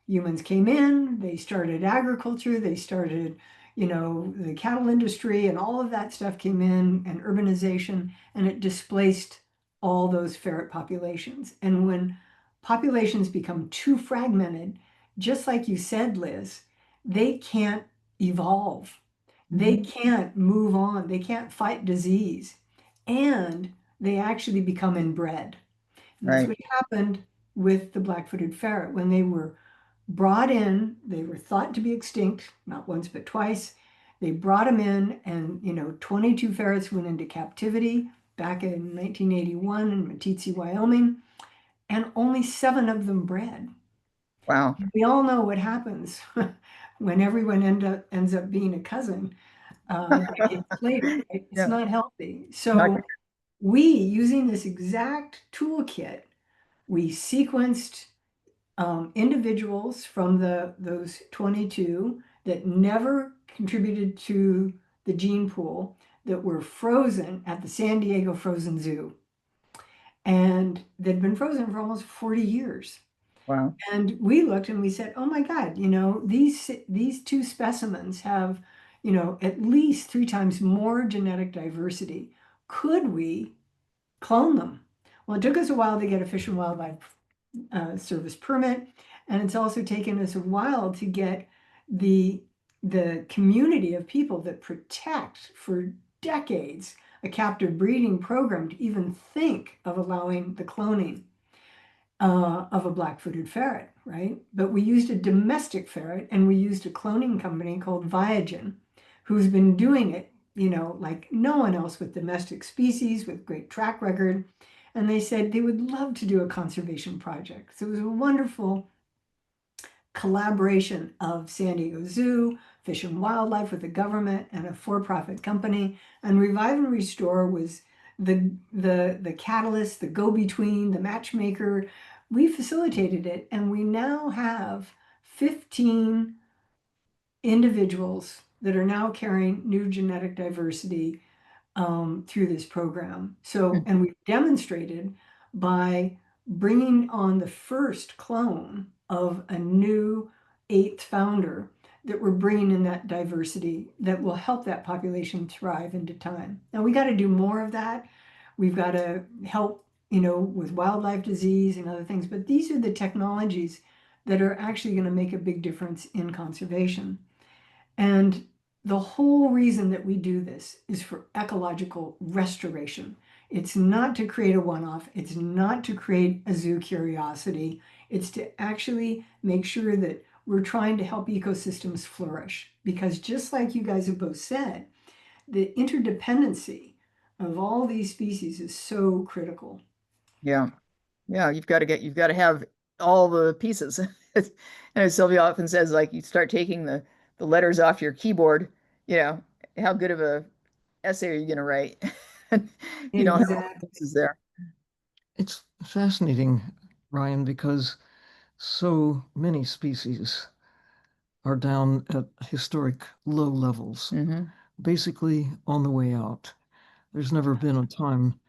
Humans came in, they started agriculture, they started, the cattle industry, and all of that stuff came in, and urbanization, and it displaced all those ferret populations. And when populations become too fragmented, just like you said, Liz, they can't evolve. They can't move on. They can't fight disease. And they actually become inbred. And that's Right. what happened with the black-footed ferret. When they were brought in, they were thought to be extinct, not once but twice. They brought them in, and 22 ferrets went into captivity back in 1981 in Meeteetse, Wyoming, and only 7 of them bred. Wow. We all know what happens when everyone ends up being a cousin decades later, right? It's Yeah. not healthy. Not So we, using this exact toolkit, we sequenced individuals from those 22 that never contributed to the gene pool, that were frozen at the San Diego Frozen Zoo. And they'd been frozen for almost 40 years. Wow. And we looked and we said, oh my God, these 2 specimens have, at least 3 times more genetic diversity. Could we clone them? Well, it took us a while to get a Fish and Wildlife Service permit, and it's also taken us a while to get the community of people that protect for decades a captive breeding program to even think of allowing the cloning of a black-footed ferret, right? But we used a domestic ferret, and we used a cloning company called Viogen, who's been doing it, like no one else, with domestic species, with great track record. And they said they would love to do a conservation project. So it was a wonderful collaboration of San Diego Zoo, Fish and Wildlife with the government, and a for-profit company. And Revive and Restore was the catalyst, the go-between, the matchmaker. We facilitated it, and we now have 15 individuals that are now carrying new genetic diversity through this program. So, and we've demonstrated by bringing on the first clone of a new 8th founder that we're bringing in that diversity that will help that population thrive into time. Now we got to do more of that. We've got to help, with wildlife disease and other things, but these are the technologies that are actually going to make a big difference in conservation. And the whole reason that we do this is for ecological restoration. It's not to create a one-off. It's not to create a zoo curiosity. It's to actually make sure that we're trying to help ecosystems flourish. Because just like you guys have both said, the interdependency of all these species is so critical. Yeah. Yeah. You've got to have all the pieces. And as Sylvia often says, like, you start taking the letters off your keyboard, how good of a essay are you going to write? You don't have all the Exactly. pieces there. It's fascinating, Ryan, because so many species are down at historic low levels, basically on the way out. There's never been a time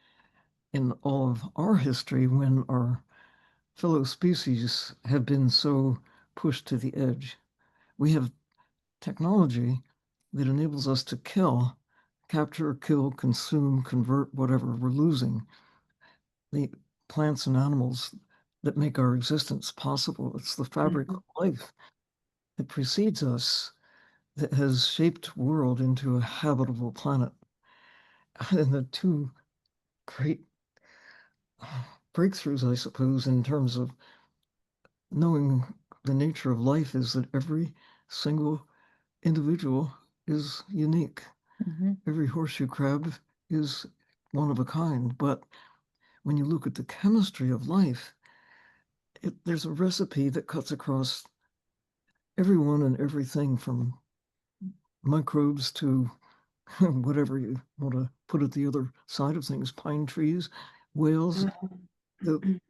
in all of our history when our fellow species have been so pushed to the edge. We have technology that enables us to capture, kill, consume, convert, whatever we're losing. The plants and animals that make our existence possible. It's the fabric of life that precedes us that has shaped the world into a habitable planet. And the 2 great breakthroughs, I suppose, in terms of knowing the nature of life, is that every single individual is unique. Every horseshoe crab is one of a kind. But when you look at the chemistry of life, there's a recipe that cuts across everyone and everything, from microbes to whatever you want to put at the other side of things, pine trees, whales. The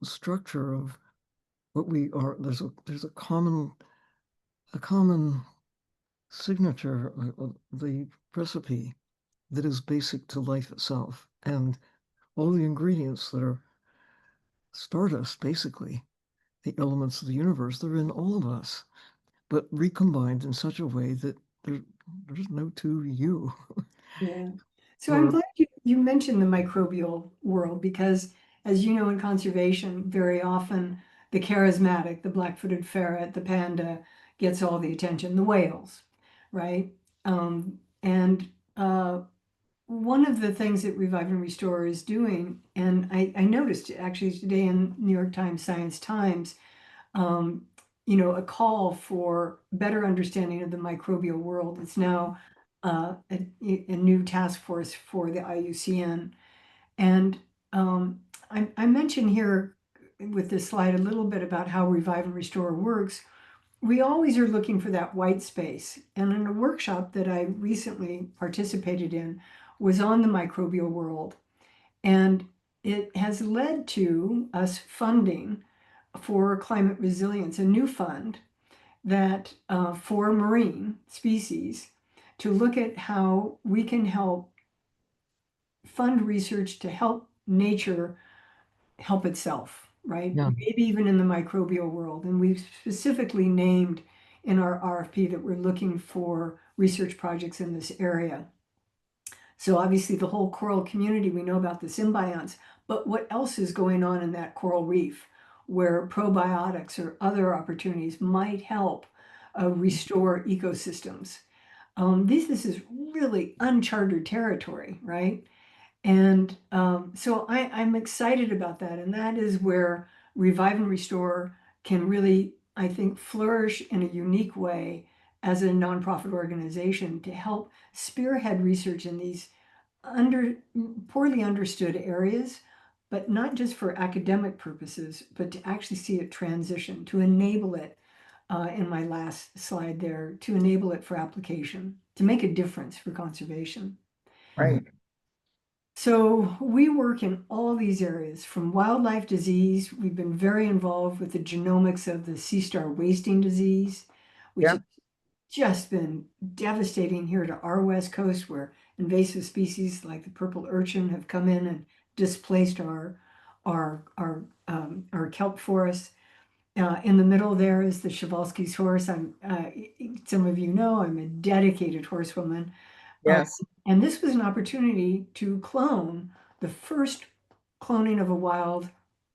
structure of what we are. There's a common signature, the recipe that is basic to life itself, and all the ingredients that are stardust, basically, the elements of the universe, they're in all of us, but recombined in such a way that there's no two you. Yeah. So I'm Or glad you mentioned the microbial world because, as you know, in conservation, very often the charismatic, the black-footed ferret, the panda gets all the attention, the whales, right? And one of the things that Revive and Restore is doing, and I noticed actually today in New York Times Science Times, um, a call for better understanding of the microbial world. It's now a new task force for the IUCN. And I mentioned here with this slide a little bit about how Revive and Restore works. We always are looking for that white space. And in a workshop that I recently participated in was on the microbial world. And it has led to us funding for climate resilience, a new fund that for marine species to look at how we can help fund research to help nature help itself, right? yeah, Maybe even in the microbial world. And we've specifically named in our RFP that we're looking for research projects in this area. So obviously the whole coral community, we know about the symbionts, but what else is going on in that coral reef where probiotics or other opportunities might help restore ecosystems? This is really uncharted territory, right? And so I'm excited about that. And that is where Revive and Restore can really, I think, flourish in a unique way as a nonprofit organization to help spearhead research in these poorly understood areas, but not just for academic purposes, but to actually see it transition, to enable it in my last slide there, to enable it for application, to make a difference for conservation. Right. So we work in all these areas from wildlife disease. We've been very involved with the genomics of the sea star wasting disease, which Yeah. has just been devastating here to our West Coast, where invasive species like the purple urchin have come in and displaced our kelp forests. In the middle there is the Przewalski's horse. Some of you know I'm a dedicated horsewoman. Uh, Yes. and this was an opportunity to clone the first cloning of a wild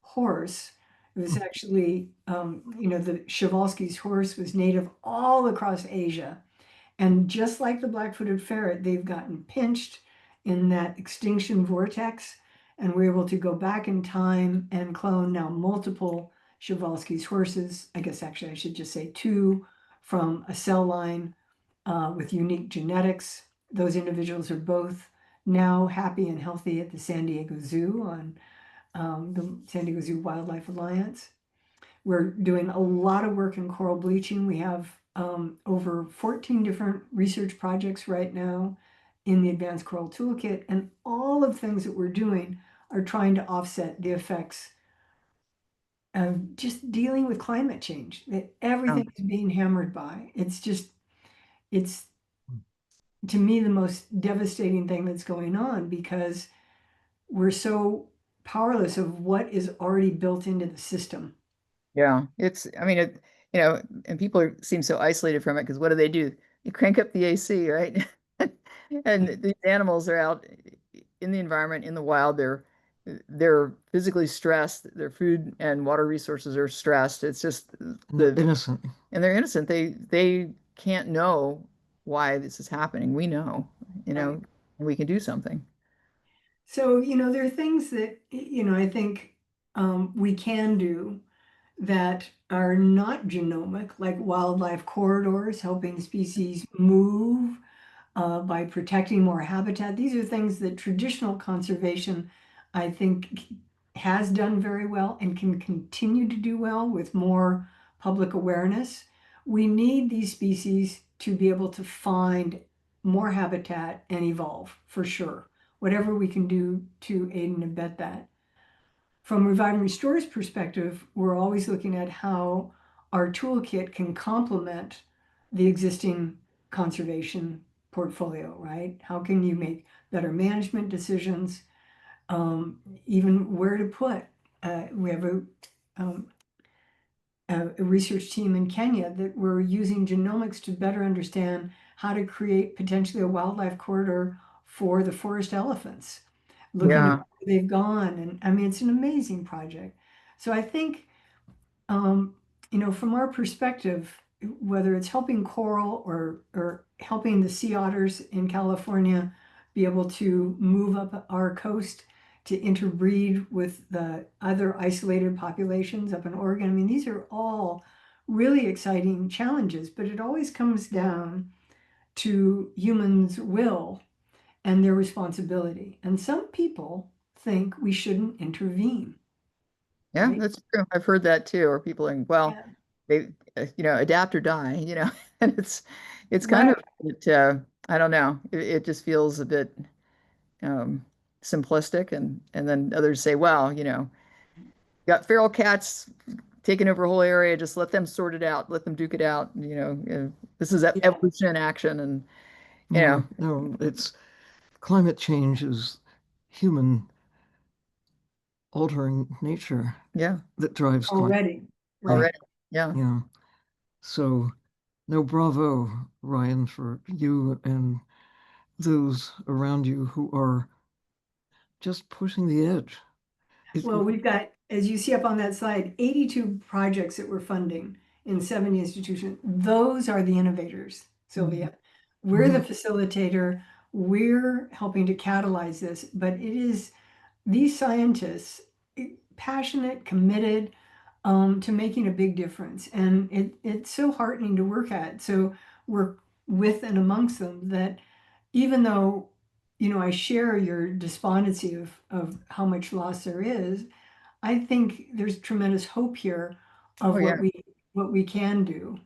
horse. It was actually, the Przewalski's horse was native all across Asia. And just like the black-footed ferret, they've gotten pinched in that extinction vortex. And we're able to go back in time and clone now multiple Przewalski's horses. I guess actually I should just say two from a cell line with unique genetics. Those individuals are both now happy and healthy at the San Diego Zoo on the San Diego Zoo Wildlife Alliance. We're doing a lot of work in coral bleaching. We have over 14 different research projects right now in the Advanced Coral Toolkit, and all of the things that we're doing are trying to offset the effects of just dealing with climate change that Yeah. everything is being hammered by. It's to me the most devastating thing that's going on because we're so powerless of what is already built into the system. Yeah. I mean, and people seem so isolated from it because what do? You crank up the AC, right? And these animals are out in the environment, in the wild. They're physically stressed. Their food and water resources are stressed. It's just they're innocent. and they're innocent. They can't know why this is happening. We know, Right. and we can do something. So, there are things that, I think we can do that are not genomic, like wildlife corridors, helping species move by protecting more habitat. These are things that traditional conservation, I think, has done very well and can continue to do well with more public awareness. We need these species to be able to find more habitat and evolve for sure. Whatever we can do to aid and abet that. from Revive and Restore's perspective, we're always looking at how our toolkit can complement the existing conservation portfolio, right? How can you make better management decisions, even where to put? We have um, a research team in Kenya that we're using genomics to better understand how to create potentially a wildlife corridor for the forest elephants, looking at Yeah. where they've gone. And I mean, it's an amazing project. So I think, um, from our perspective, whether it's helping coral or helping the sea otters in California be able to move up our coast to interbreed with the other isolated populations up in Oregon. I mean, these are all really exciting challenges, but it always comes down to humans' will and their responsibility. And some people think we shouldn't intervene, Yeah, right? that's true. I've heard that too, or people are, well, Yeah. they, adapt or die, and it's kind of, Right. I don't know. It just feels a bit um, simplistic, and then others say, well, got feral cats taking over a whole area, just let them sort it out, let them duke it out. This is Yeah. evolution in action, and you Yeah, know, no, it's climate change is human altering nature yeah, that drives climate. Already. Yeah, Right. already, yeah, yeah. So, no, bravo, Ryan, for you and those around you who are just pushing the edge. It, Well, we've got, as you see up on that slide, 82 projects that we're funding in 70 institutions. Those are the innovators, Sylvia. We're the Mhm. facilitator. We're helping to catalyze this, but it is these scientists, passionate, committed, to making a big difference. And it's so heartening to work at. So we're with and amongst them that even though, I share your despondency of how much loss there is, I think there's tremendous hope here oh of yeah, what we can do.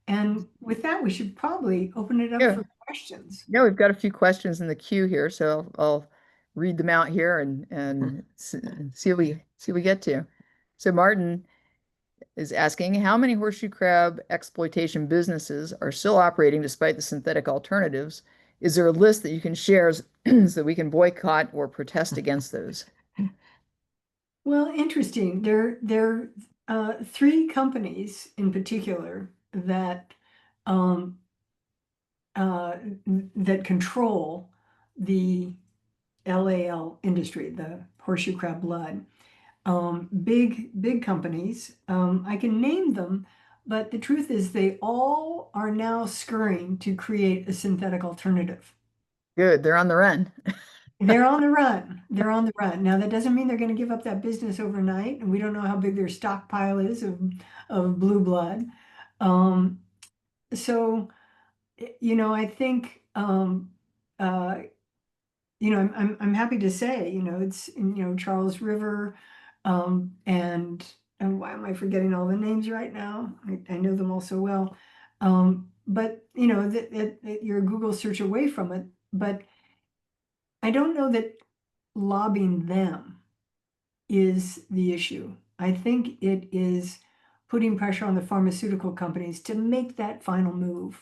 And with that, we should probably open it up yeah, for questions. yeah. We've got a few questions in the queue here, so I'll read them out here and see what we get to. So Martin is asking, how many horseshoe crab exploitation businesses are still operating despite the synthetic alternatives? Is there a list that you can share so that we can boycott or protest against those? Well, interesting. There are three companies in particular um, uh, that control the LAL industry, the horseshoe crab blood. Big companies. I can name them, but the truth is they all are now scurrying to create a synthetic alternative. Good, they're on the run. They're on the run. They're on the run. Now, that doesn't mean they're going to give up that business overnight, and we don't know how big their stockpile is of blue blood. Um, so, I think, uh, I'm happy to say, it's Charles River, and why am I forgetting all the names right now? I know them all so well. But that you're a Google search away from it. But I don't know that lobbying them is the issue. I think it is putting pressure on the pharmaceutical companies to make that final move,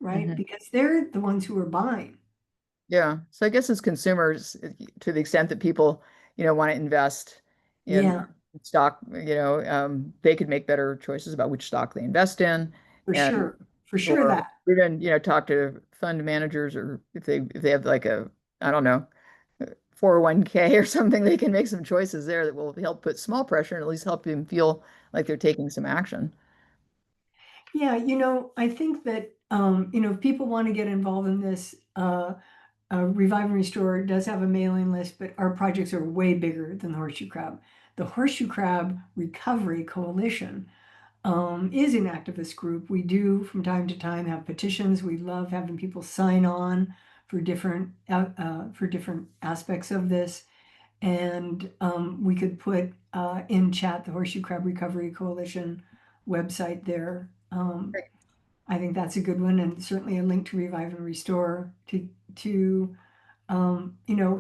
right? Mhm. Because they're the ones who are buying. Yeah. So I guess as consumers, to the extent that people, want to invest in Yeah, stock, they could make better choices about which stock they invest in, for and sure. For sure or that. even, talk to fund managers, or if they have like I don't know, 401k or something, they can make some choices there that will help put small pressure and at least help them feel like they're taking some action. Yeah, I think that if people want to get involved in this, Revive and Restore does have a mailing list, but our projects are way bigger than the Horseshoe Crab. The Horseshoe Crab Recovery Coalition is an activist group. We do from time to time have petitions. We love having people sign on for different aspects of this. And we could put in chat the Horseshoe Crab Recovery Coalition website there. I think that's a good one, and certainly a link to Revive and Restore to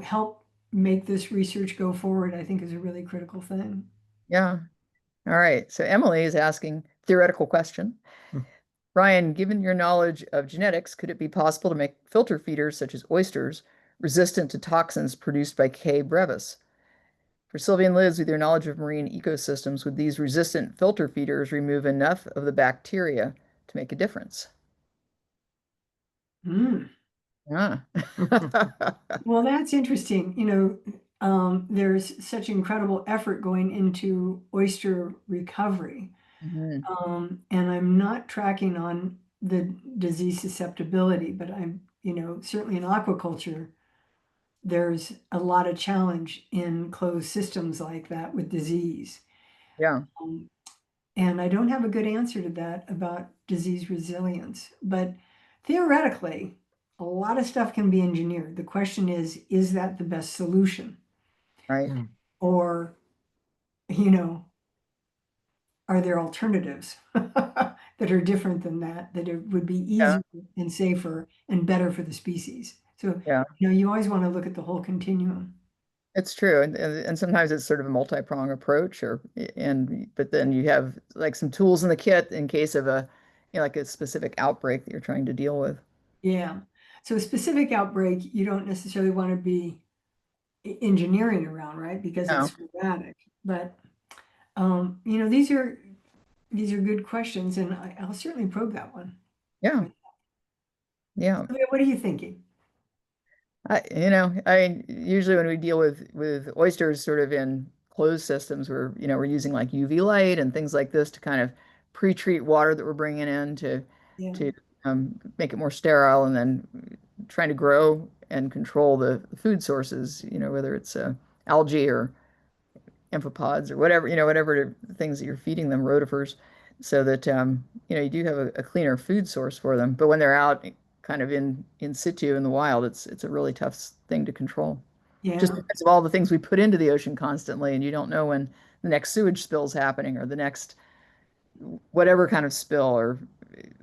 help make this research go forward, I think is a really critical thing. Yeah. All right. So Emily is asking theoretical question. Hmm. Ryan, given your knowledge of genetics, could it be possible to make filter feeders such as oysters resistant to toxins produced by K. brevis? For Sylvia and Liz, with your knowledge of marine ecosystems, would these resistant filter feeders remove enough of the bacteria to make a difference? Mm. Yeah. Well, that's interesting. There's such incredible effort going into oyster recovery. Mhm. And I'm not tracking on the disease susceptibility, but I'm, certainly in aquaculture, there's a lot of challenge in closed systems like that with disease. Yeah. Um, and I don't have a good answer to that about disease resilience, but theoretically, a lot of stuff can be engineered. The question is that the best solution? Right. Yeah. Or, you know, are there alternatives that are different than that, that it would be Yeah. easier and safer and better for the species? So, Yeah. you always want to look at the whole continuum. It's true. And sometimes it's sort of a multi-prong approach but then you have like some tools in the kit in case of like a specific outbreak that you're trying to deal with. Yeah. So a specific outbreak, you don't necessarily want to be engineering around, right? Because it's No. sporadic. But these are good questions, and I'll certainly probe that one. Yeah. But Yeah. Sylvia, what are you thinking? Usually when we deal with oysters sort of in closed systems, we're using like UV light and things like this to kind of pre-treat water that we're bringing in Yeah, to make it more sterile, and then trying to grow and control the food sources, whether it's algae or amphipods or whatever things that you're feeding them, rotifers, so that you do have a cleaner food source for them. But when they're out kind of in situ in the wild, it's a really tough thing to control. Just yeah, because of all the things we put into the ocean constantly, and you don't know when the next sewage spill's happening or the next whatever kind of spill, or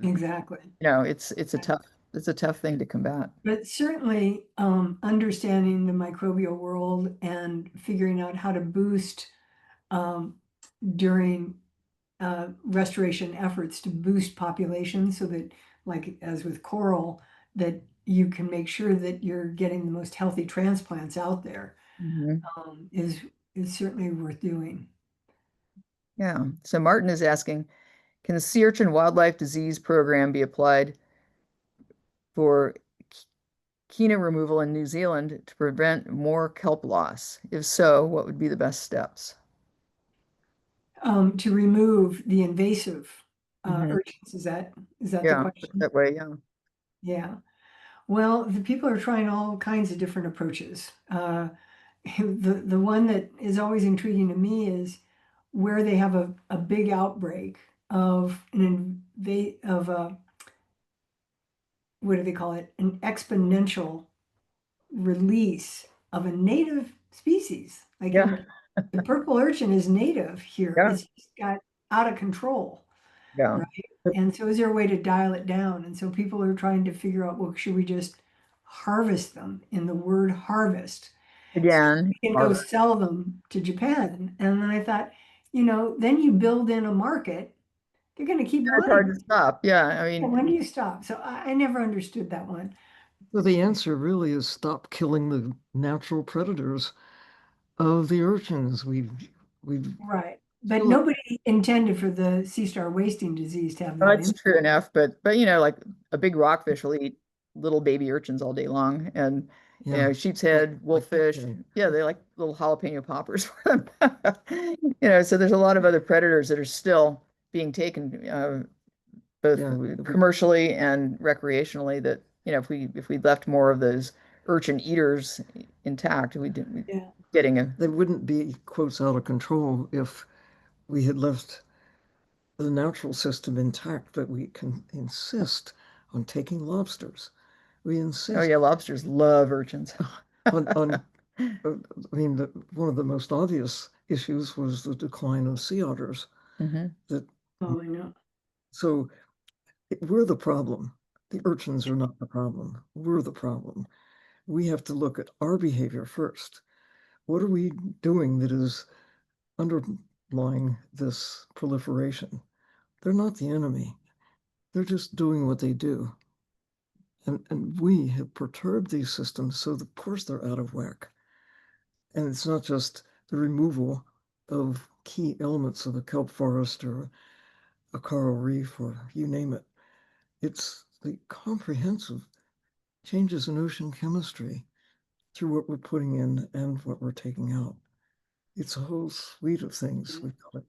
exactly. it's a tough thing to combat. But certainly, understanding the microbial world and figuring out how to boost during restoration efforts to boost populations so that, like as with coral, that you can make sure that you're getting the most healthy transplants out there, Mhm. is certainly worth doing. Yeah. So Martin is asking, can the sea urchin wildlife disease program be applied for Kina removal in New Zealand to prevent more kelp loss? If so, what would be the best steps? To remove the invasive Hmm. urchins, is that the Yeah, question? that way, yeah. Yeah. Well, the people are trying all kinds of different approaches. The one that is always intriguing to me is where they have a big outbreak of of a, what do they call it? An exponential release of a native species. Like Yeah, the purple urchin is native here. yeah, It's just got out of control, yeah. right? And so is there a way to dial it down? And so people are trying to figure out, well, should we just harvest them in the word harvest? So Again, we can go harvest. sell them to Japan. And then I thought, then you build in a market, they're going to keep It's hard wanting to it. stop. Yeah, I Yeah, mean, when do you stop? So I never understood that one. So the answer really is stop killing the natural predators of the urchins. We've Right. But killed, nobody intended for the sea star wasting disease to have well, that that's impact. true enough. But like a big rockfish will eat little baby urchins all day long, and yeah, sheep's like head, like that wolffish. guy. Yeah, they like little jalapeno poppers for them. So there's a lot of other predators that are still being taken, both Yeah, commercially and recreationally, that if we left more of those urchin eaters intact, we'd Yeah. getting a they wouldn't be quotes out of control if we had left the natural system intact, but we can insist on taking lobsters. We oh insist yeah, lobsters love urchins. on I mean, one of the most obvious issues was the decline of sea otters. Hmm. That Oh, I know. so we're the problem. The urchins are not the problem. We're the problem. We have to look at our behavior first. What are we doing that is underlying this proliferation? They're not the enemy. They're just doing what they do. And we have perturbed these systems, so of course they're out of whack. And it's not just the removal of key elements of a kelp forest or a coral reef or you name it. It's the comprehensive changes in ocean chemistry through what we're putting in and what we're taking out. It's a whole suite of things we've got it.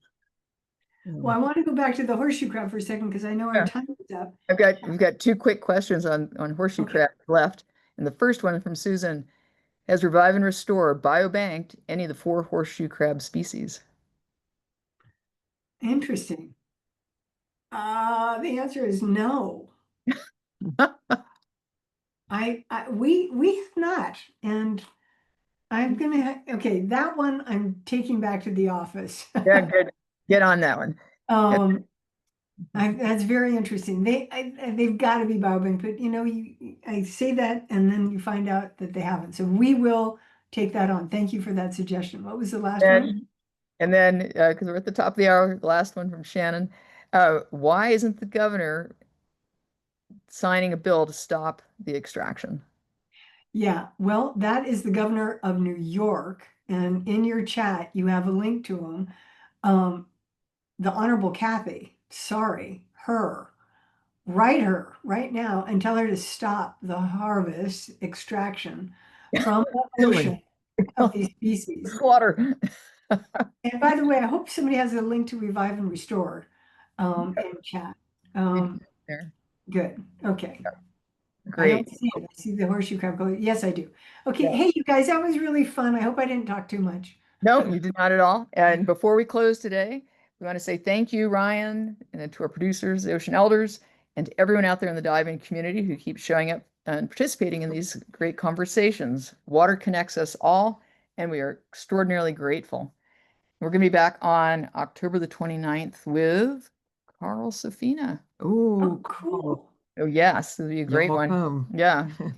Well, I want to go back to the horseshoe crab for a second because I know our Yeah. time is up. We've got two quick questions on horseshoe Okay. crab left. And the first one from Susan: has Revive and Restore biobanked any of the 4 horseshoe crab species? Interesting. The answer is no. We have not, and I'm gonna okay. That one I'm taking back to the office. Yeah, good. Get on that one. That's very interesting. They've got to be biobank, but you know, I say that and then you find out that they haven't. So we will take that on. Thank you for that suggestion. What was the last one? And then, because we're at the top of the hour, the last one from Shannon. Why isn't the governor signing a bill to stop the extraction? Yeah, well, that is the governor of New York, and in your chat you have a link to him. The Honorable Kathy, sorry, write her right now and tell her to stop the harvest extraction from the ocean of these species. Water. And by the way, I hope somebody has a link to Revive and Restore in chat. There. Good. Okay. I Great. don't see it. I see the horseshoe crab going. Yes, I do. Okay. Yeah. Hey, you guys, that was really fun. I hope I didn't talk too much. No, you did not at all. And before we close today, we want to say thank you, Ryan, and to our producers, the Ocean Elders, and to everyone out there in the diving community who keeps showing up and participating in these great conversations. Water connects us all, and we are extraordinarily grateful. We're going to be back on October the 29th with Carl Safina. Oh, cool. Oh, yes, it'll be a great one. Welcome. Yeah, you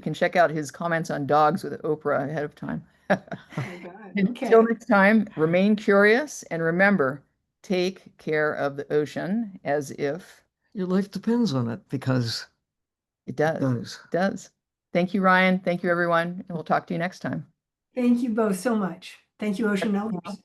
can check out his comments on dogs with Oprah ahead of time. Oh my God. Until Okay. next time, remain curious and remember, take care of the ocean as if Your life depends on it because it does. it does. It does. Thank you, Ryan. Thank you, everyone. And we'll talk to you next time. Thank you both so much. Thank you, Ocean Elders.